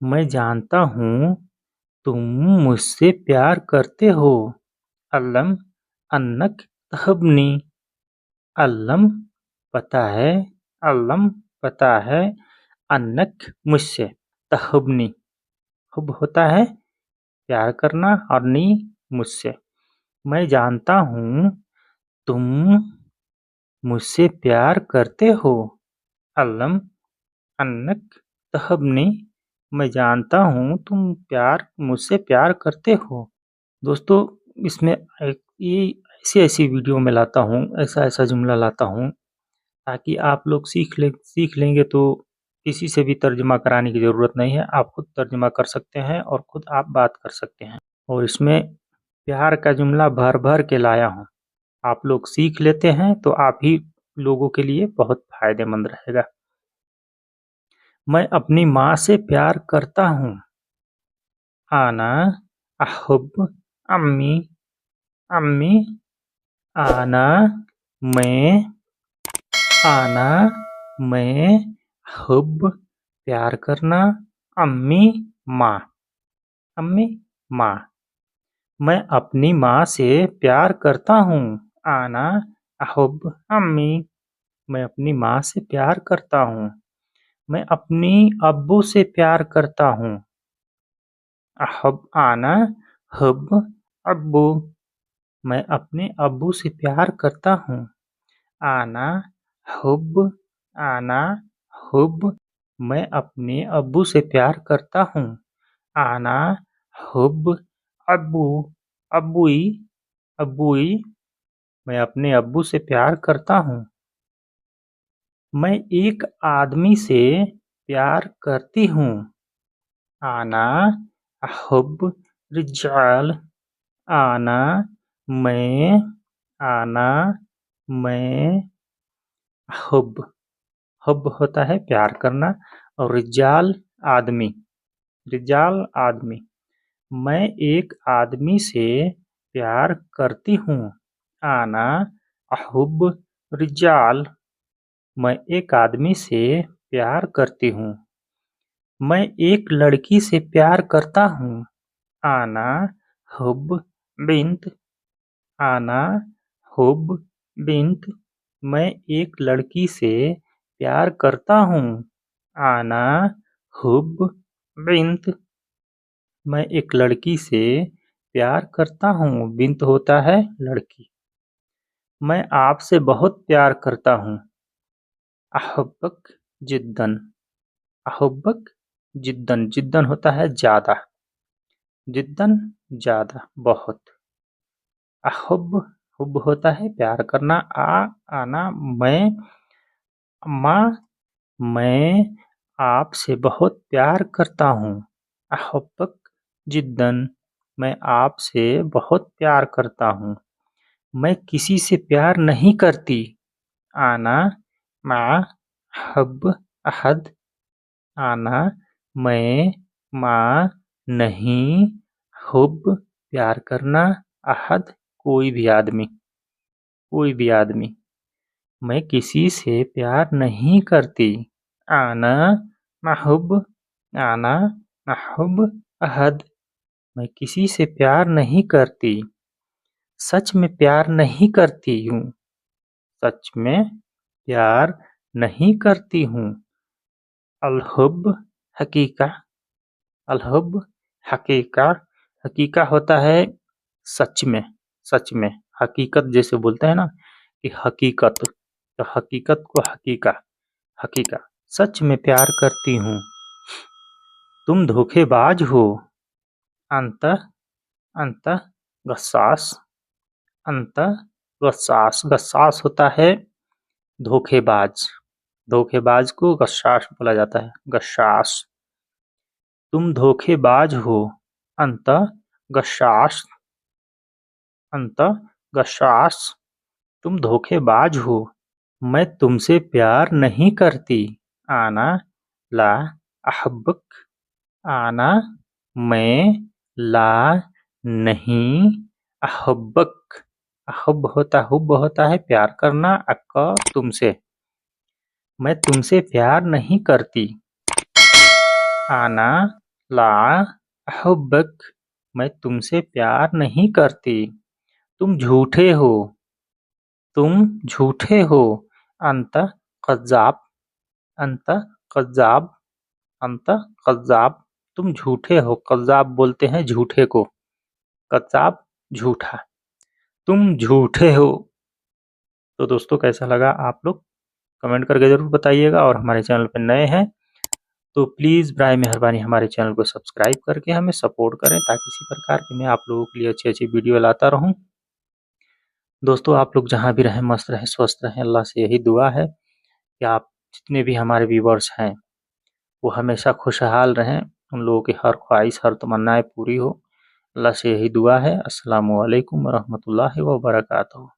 मैं जानता हूँ तुम मुझसे प्यार करते हो। अल्लम अन्नक तहबनी। अल्लम पता है, अल्लम पता है, अन्नक मुझसे, तहबनी हुब होता है प्यार करना और नी मुझसे। मैं जानता हूँ तुम मुझसे प्यार करते हो। अल्लम अन्नक तहबनी। मैं जानता हूँ तुम मुझसे प्यार करते हो। दोस्तों, इसमें ये ऐसी वीडियो में लाता हूँ, ऐसा जुमला लाता हूँ ताकि आप लोग सीख लेंगे तो किसी से भी तर्जुमा कराने की ज़रूरत नहीं है। आप खुद तर्जुमा कर सकते हैं और खुद आप बात कर सकते हैं। और इसमें प्यार का जुमला भर भर के लाया हूँ। आप लोग सीख लेते हैं तो आप ही लोगों के लिए बहुत फायदेमंद रहेगा। मैं अपनी माँ से प्यार करता हूँ। आना अहुब अम्मी। अम्मी आना मैं, आना मैं, हुब प्यार करना, अम्मी माँ, अम्मी माँ। मैं अपनी माँ से प्यार करता हूँ। आना अहुब अम्मी। मैं अपनी माँ से प्यार करता हूँ। मैं अपनी अब्बू से प्यार करता हूँ। अहब आना हुब अब्बू। मैं अपने अब्बू से प्यार करता हूँ। आना हुब, आना हुब। मैं अपने अब्बू से प्यार करता हूँ। आना हुब अब्बू, अब्बुई, अब्बुई। मैं अपने अब्बू से प्यार करता हूँ। मैं एक आदमी से प्यार करती हूँ। आना अहुब रिजाल। आना मैं, आना मैं, हुब, हुब होता है प्यार करना और रिजाल आदमी, रिजाल आदमी। मैं एक आदमी से प्यार करती हूँ। आना अहुब रिजाल। मैं एक आदमी से प्यार करती हूँ। मैं एक लड़की से प्यार करता हूँ। आना हुब बिन्त। आना हुब बिन्त। मैं एक लड़की से प्यार करता हूँ। आना हुब बिन्त। मैं एक लड़की से प्यार करता हूँ। बिन्त होता है लड़की। मैं आपसे बहुत प्यार करता हूँ। अहुब्बक जिद्दन। अहुब्बक जिद्दन। जिद्दन होता है ज़्यादा। जिद्दन ज़्यादा, बहुत। अहुब, हुब होता है प्यार करना। आना मैं, माँ मैं आपसे बहुत प्यार करता हूँ। अहुब्बक जिद्दन। मैं आपसे बहुत प्यार करता हूँ। मैं किसी से प्यार नहीं करती। आना माँ हब अहद। आना मैं, माँ नहीं, हुब प्यार करना, अहद कोई भी आदमी, कोई भी आदमी। मैं किसी से प्यार नहीं करती। आना महब, आना महब अहद। मैं किसी से प्यार नहीं करती। सच में प्यार नहीं करती हूँ। सच में प्यार नहीं करती हूँ। अलहुब हकीका। अलहुब हकीका। हकीका होता है सच में, सच में। हकीकत जैसे बोलते हैं ना कि हकीकत, तो हकीकत को हकीका, हकीका। सच में प्यार करती हूँ। तुम धोखेबाज हो। अंत, अंत गस्सास। अंत गस्सास। गस्सास होता है धोखेबाज। धोखेबाज को गस्सास बोला जाता है, गस्सास। तुम धोखेबाज हो। अंत गस्सास। अंत गस्सास। तुम धोखेबाज हो। मैं तुमसे प्यार नहीं करती। आना ला अहब्बक। आना मैं, ला नहीं, अहब्बक। अहब होता, हुब होता है प्यार करना, अक्का तुमसे। मैं तुमसे प्यार नहीं करती। आना ला अहुब्बक, मैं तुमसे प्यार नहीं करती, तुम झूठे हो, तुम झूठे हो। अंत कज़्ज़ाब, अंत कज़्ज़ाब, अंत कज़्ज़ाब, तुम झूठे हो। कज़्ज़ाब बोलते हैं झूठे को, कज़्ज़ाब झूठा, तुम झूठे हो। तो दोस्तों कैसा लगा आप लोग कमेंट करके ज़रूर बताइएगा, और हमारे चैनल पर नए हैं तो प्लीज़ बराए मेहरबानी हमारे चैनल को सब्सक्राइब करके हमें सपोर्ट करें, ताकि इसी प्रकार की मैं आप लोगों के लिए अच्छी-अच्छी वीडियो लाता रहूं। दोस्तों आप लोग जहां भी रहें मस्त रहें, स्वस्थ रहें, अल्लाह से यही दुआ है कि आप जितने भी हमारे व्यूवर्स हैं वो हमेशा खुशहाल रहें, उन लोगों की हर ख्वाहिश हर तमन्नाएँ पूरी हो। अल्लाह से यही दुआ है। अस्सलामु अलैकुम व रहमतुल्लाहि व बरकातहू।